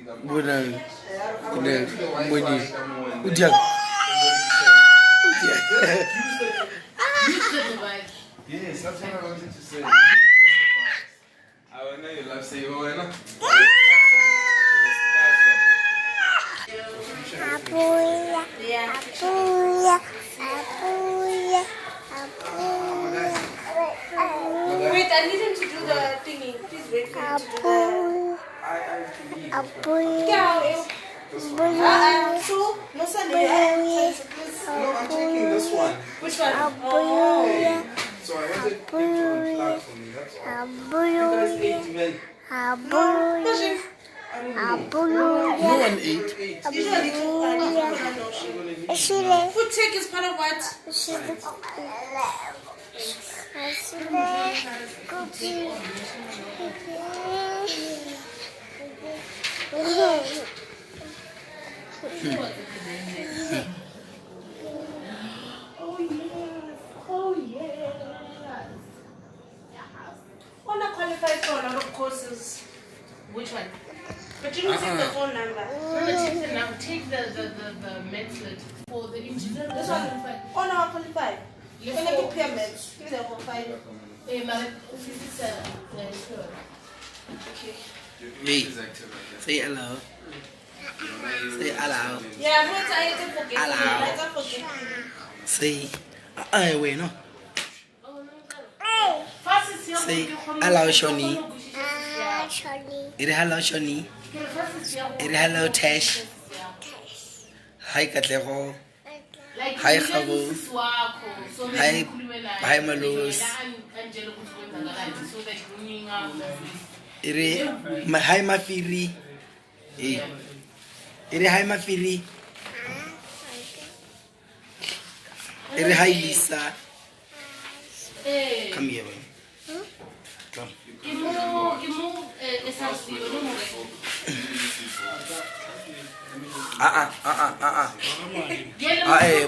Bukan. Bukan. Bunyi. Ujang. Yes, that's what I wanted to say. I will know you love say you want to. Wait, I need him to do the thingy. Please wait for him to do so, no Sunday. No, I'm checking this one. Which one? So I wanted to unplug for me, that's all. Because 8 men. No one ate. Food take is part of what? Oh yes. Wanna qualify for a lot of courses. Which one? But you need to take the phone number. Take the method for the engineer. This one. Oh no, I qualify. You're gonna be pyramids. Give me the qualify. Okay. Hey, say hello. Say hello. Yeah, I'm not tired to forget. Hello. Say, wait, no. Say hello, Shoni. Hello, Shoni. Hello, Tash. Hi, Katlego. Hi, Khabo. Hi, Malus. Hi, Mafiri. Hi, Mafiri. Hi, Lisa. Come here, man. Come.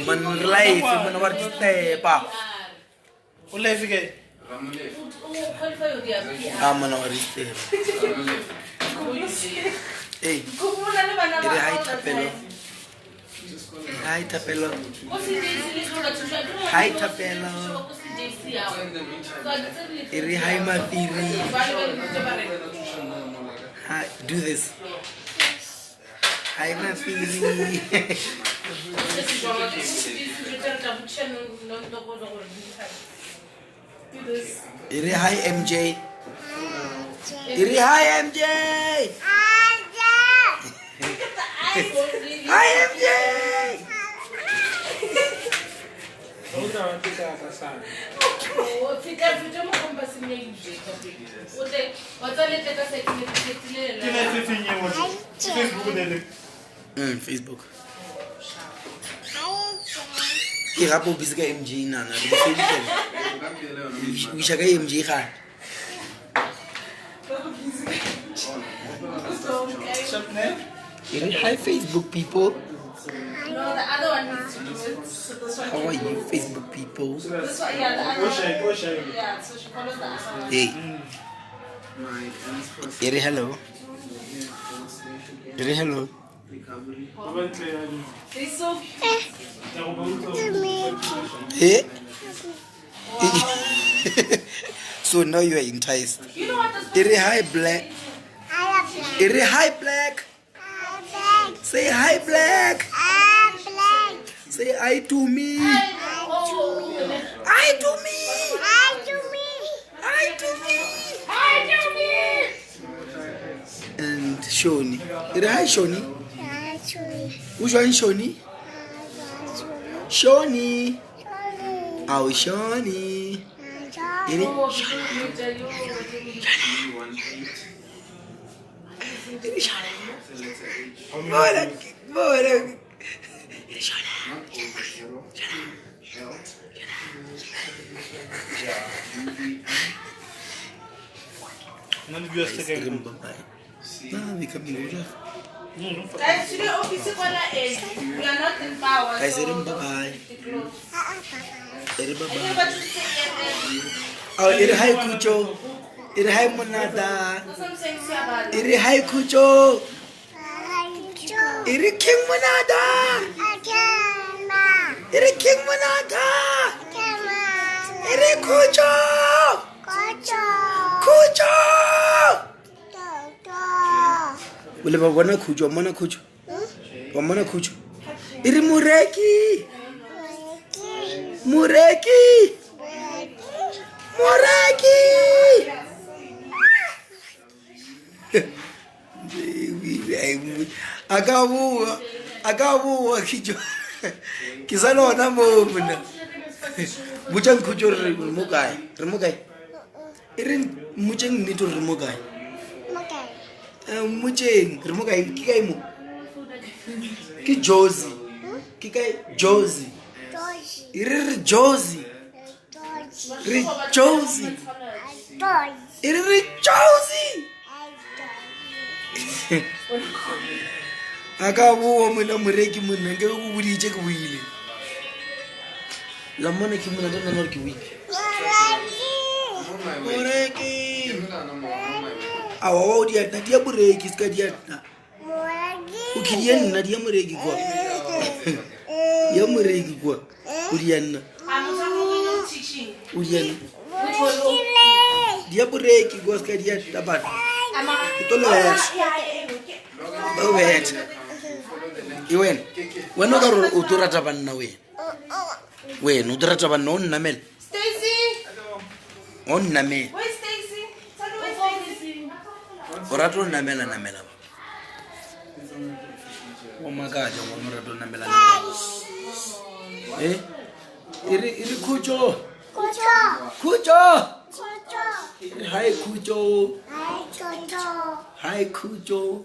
Man life, man what step up. Who life again? Man what step. Hey. Hi Tapelo. Hi Tapelo. Hi Tapelo. Hi Mafiri. Hi, do this. Hi Mafiri. Hi MJ. Hi MJ. Hi MJ. Facebook. Ke gapo busy ka MJ nana. We shaka MJ ga. Hi Facebook people. No, the other one needs to do it. So this one. How are you Facebook people? This one, yeah, the other one. Yeah, so she follows the other one. Hey. Hello. Hello. They're so Hey. So now you are enticed. You know what this Hi black. Hi black. Say hi black. Say hi to me. Hi to me. Hi to me. And Shoni. Hi Shoni. Which one Shoni? Shoni. Oh Shoni. Guys, today office is gonna end. We are not in power. Guys, so bye-bye. Bye. Oh, hi Kucho. Hi Monada. That's what I'm saying. See about it. Hi Kucho. Iri king monada. Iri king monada. Iri kucho. Kucho. Ule ba bona kucho, mona kucho. Wa mona kucho. Iri mureki. Mureki. Mureki. Akabu kicho. Kisalona mona. Muchang kucho remukai. Remukai. Irin muchang nito remukai. Muchang remukai kikai mu. Ki Josie. Kikai Josie. Iri Josie. Iri Josie. Iri Josie. Akabu mona mureki mona ngeke ukubudije kuwile. La mona ki mona dona nor ki wi. Mureki. Awo dia na dia mureki ska dia na. Ukirian na dia mureki kwa. Ya mureki kwa. Urian. Urian. Dia mureki kwa ska dia tabat. Itolo ya. Bawet. Iwen. Wano ka utura taban na we. We utura taban non namel. Stacy. On namel. Where's Stacy? Orato namela namela. Oh my God, yo orato namela. Iri kucho. Kucho. Hi kucho. Hi kucho.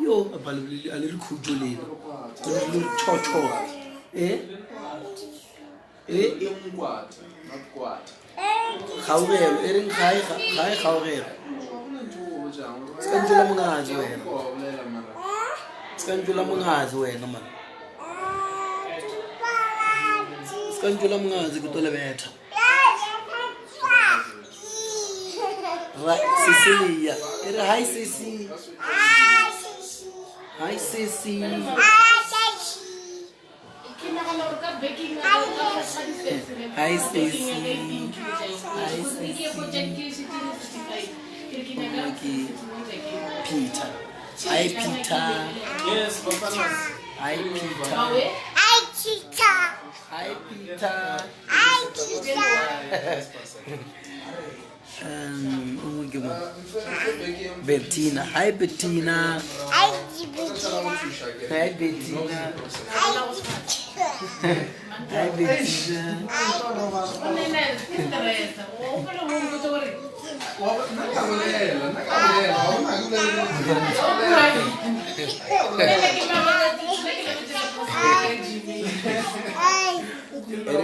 Yo, abaluli aliri kucho le. Aliri chocho. Not quite. Khawel, erin khai khawel. Skantula mungazi wena. Skantula mungazi wena man. Skantula mungazi kutola betha. Cecilia. Hi Ceci. Hi Ceci. Hi Ceci. Peter. Hi Peter. Yes, Papa. Hi Peter. Hi Peter. Bettina. Hi Bettina. Hi Bettina. Hi Bettina.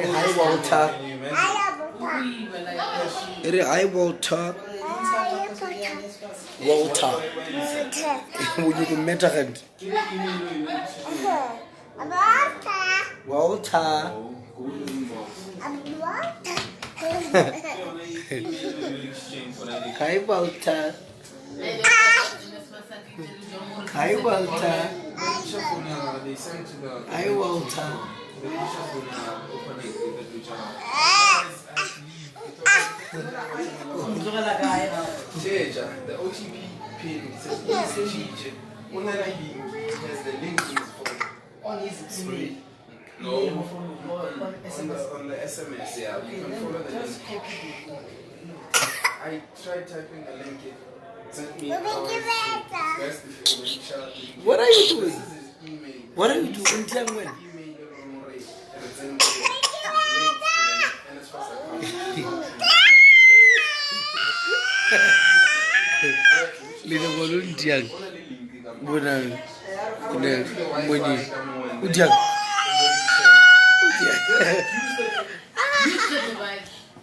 Hi Walter. Hi Walter. Walter. When you can meet her. Walter. Hi Walter. Hi Walter. Hi Walter. The OTP pin says teacher. When he has the link to his phone. On his screen. No. On the SMS, yeah. You can follow the link. I tried typing the link. It sent me What are you doing? This is his email. What are you doing? Tell me. Email and it's in the link to the NSFAS account. Lina volunteer. Bona kuna mwenye udiak.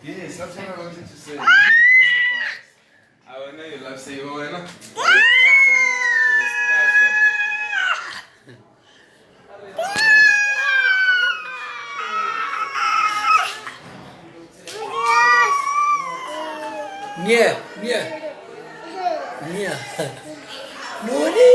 Yes, that's what I wanted to say. I will know you love say you are not. Nia. Noni.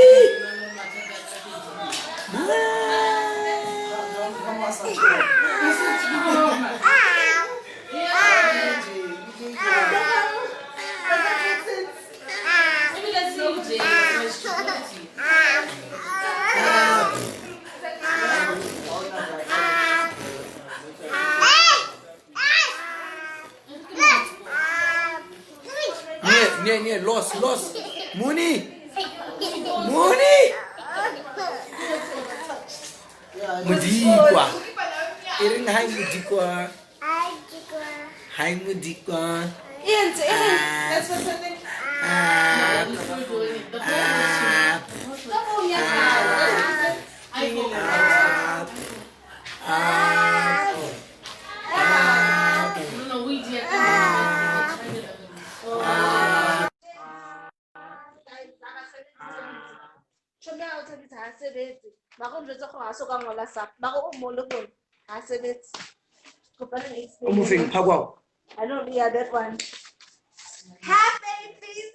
Lenny, lost. Mooney. Mudikwa. Iring hai Mudikwa. Hai Mudikwa. That's what's happening. Moving Pagwao. I don't hear that one. Happy please.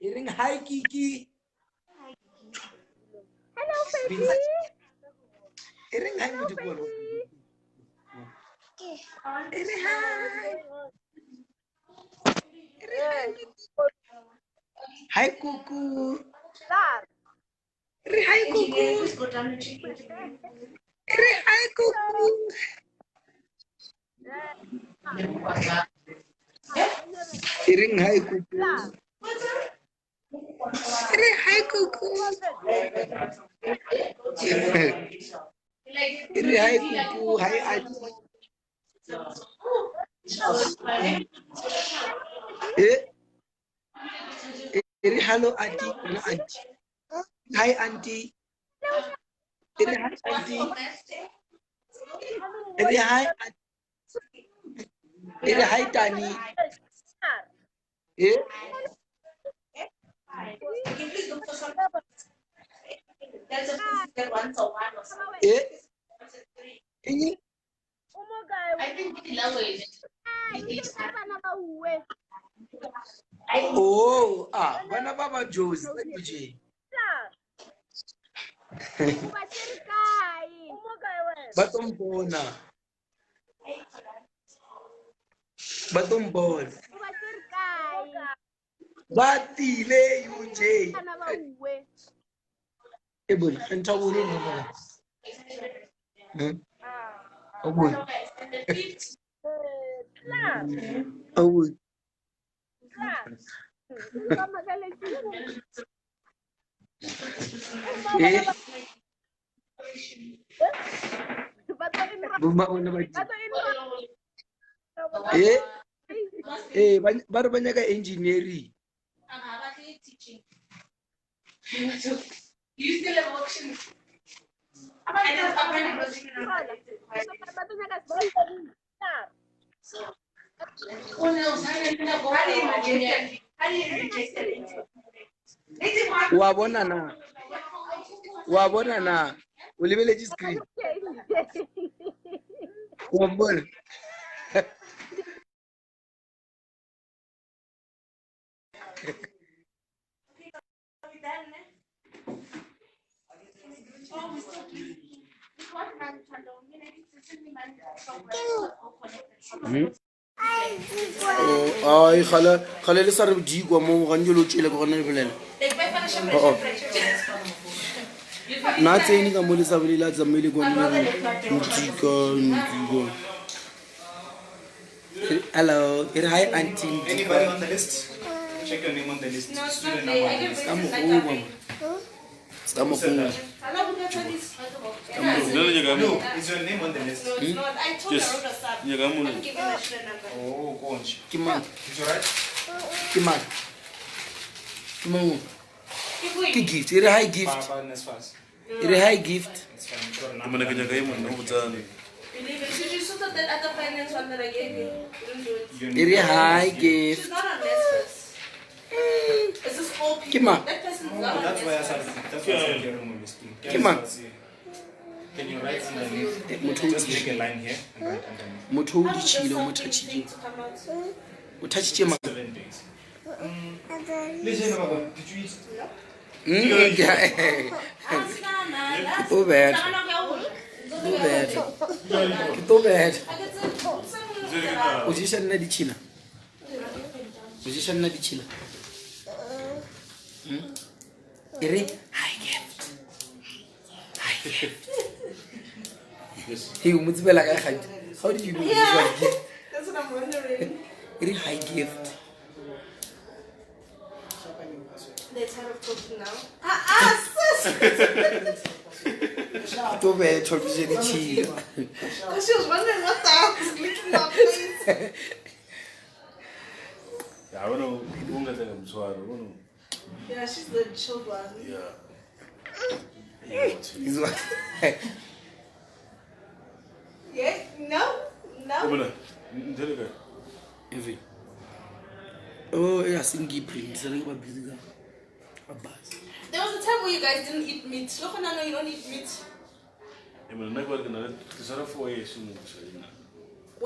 Iring hai Kiki. Hello, Fifi. Iring hai Mudikwa. Iring hai. Hi Kuku. Hi Kuku. Hi Kuku. Iring hai Kuku. Hi Kuku. Hi Kuku. Hi Adi. Hello Auntie. Hello Auntie. Hi Auntie. Hi Auntie. Hi Auntie. Hi Tani. I think the language. Oh, bana baba Josie. Batombona. Batile UJ. Ebon, entawule noma. Obon. Obon. Bumba ona baji. Baru banyak engineering. You still have options. Wabona na. Ulibele screen. Wabona. Ay khala le sa re dikwa mo ga ntse lo tshele go nna le bolela na tseni ka mo le sa bolela tsa mmele go nna ntiko. Hello, hi auntie. Anybody on the list? Check your name on the list. No, it's not there. I can Come see over. Come over. No, is your name on the list? No, it's not. I told her I wrote a sub. I'm giving her the number. Oh, go on. Kimang. Is it right? Kimang. Kimang. Wait. Ki gift. Ire high gift. Ire high gift. Believe it. Should you sort of that other finance one that I gave you? Don't do it. Ire high She's gift. not on Nessus. It's just all people. Kimang. That person's not on That's why I Nessus. said that's why I said your room on the screen. Kimang. Can you write underneath? Just make a line here and write underneath. Motho o di chile mo touchile. O touchile ma. 7 days. Listen, Baba, did you eat? Too bad. Too bad. Position na di chila. Position na di chila. Ire high gift. High gift. He umutsibela ka khaji. How did you know this was gift? That's what I'm wondering. Ire high gift. now. To be told me Because she was wondering what the hell is licking my face. I don't know. Yeah, she's the chilled one. Yeah. Yeah, no. Oh, yes, Nkupi. There was a time where you guys didn't eat meat. Look, now you don't eat meat. When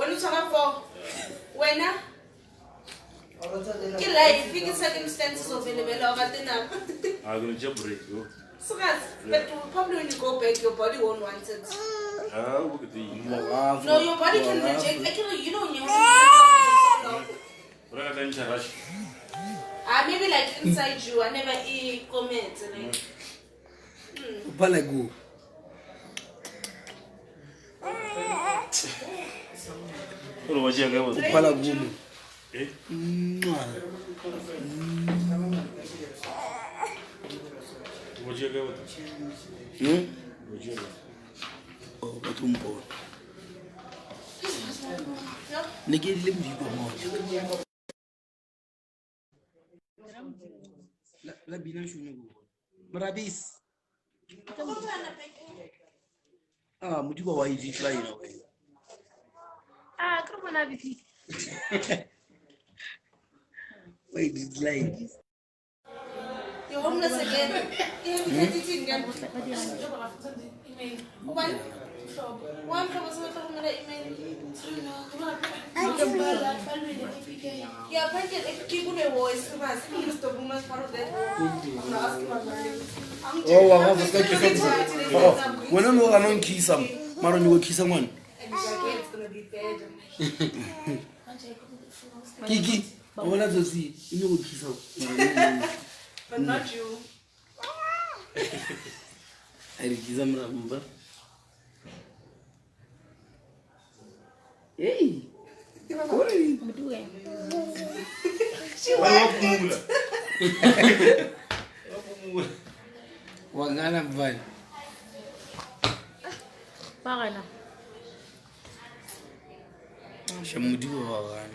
you talk for when you like figure circumstances of I'm going to break you. so guys, but probably when you go back, your body won't want it. No, your body can reject. Actually, you know, you maybe like inside you, I never eat comments. Palago. What's your girl? Palago. What's your girl? Oh, but Nigga, let me go more. La binashu Marabis. Ah, Mutuba, why is he flying away? Ah, come on, Bibi. Wait, it's like. You're homeless again. One was not email. Yeah, apparently, if people a voice, the woman's part of that. Oh, I have a second. When I know I don't kiss some, Maron, you will kiss someone. Exactly, it's going to be bad. Kiki, I want to see. You know, kiss up. But not you. I kiss them, remember? Hey, what are you doing? She went. Wangana van. Pagana. Shamudu wagan.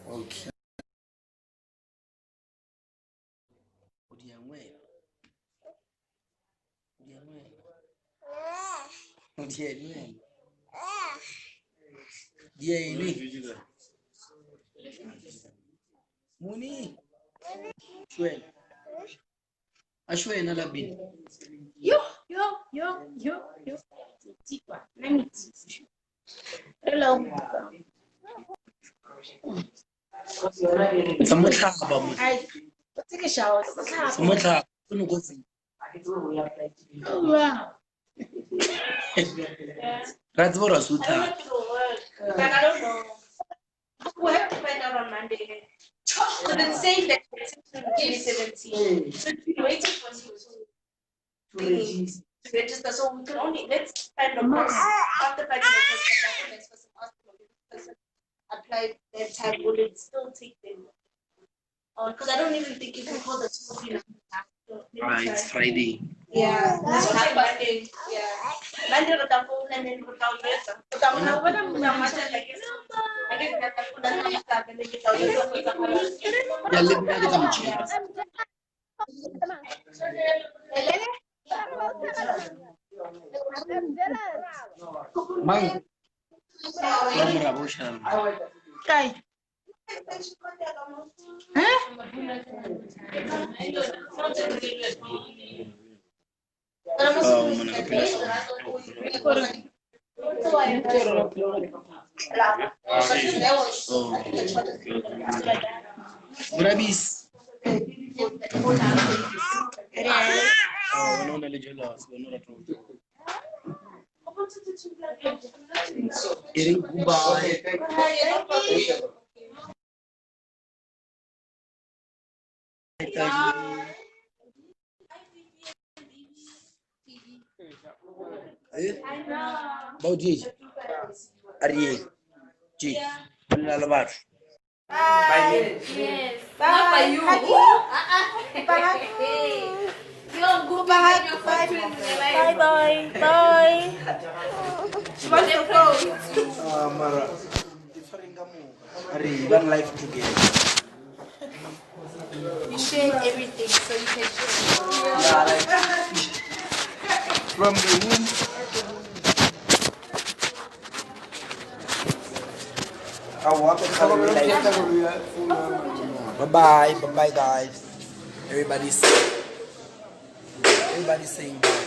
Okay. Okay. Muni. Shwen. Ashwen alabin. Yo. Tipa. Let me teach you. Hello. Samutlaba mu. Take a shower. Samutlaba. Kuno kofi. Oh, wow. Ratvora suta. But I don't know. We'll have to find out on Monday. So it's saying that it's 2017. So we're waiting for you to register. So we can only, let's find a course after finding a course. Next person asked for this person applied that time. Will it still take them? Because I don't even think if we call the school fee. It's Friday. Yeah, that's what Monday. Yeah. Monday with the phone and then with the letter. But I'm not going to I guess that's what I'm going to start and then get out. Yeah, let me get some cheers. Mine. Kai. Huh? Grabis. Bau G. Ariel. G. Lavar. Bye. Yes. Bye. Not by you. Bye. Yo, go back. Bye. Bye. Bye. She wants to go. Mara. One life together. You shared everything, so you can share. Yeah, like from the womb. I want to cover Bye bye guys. Everybody's saying bye.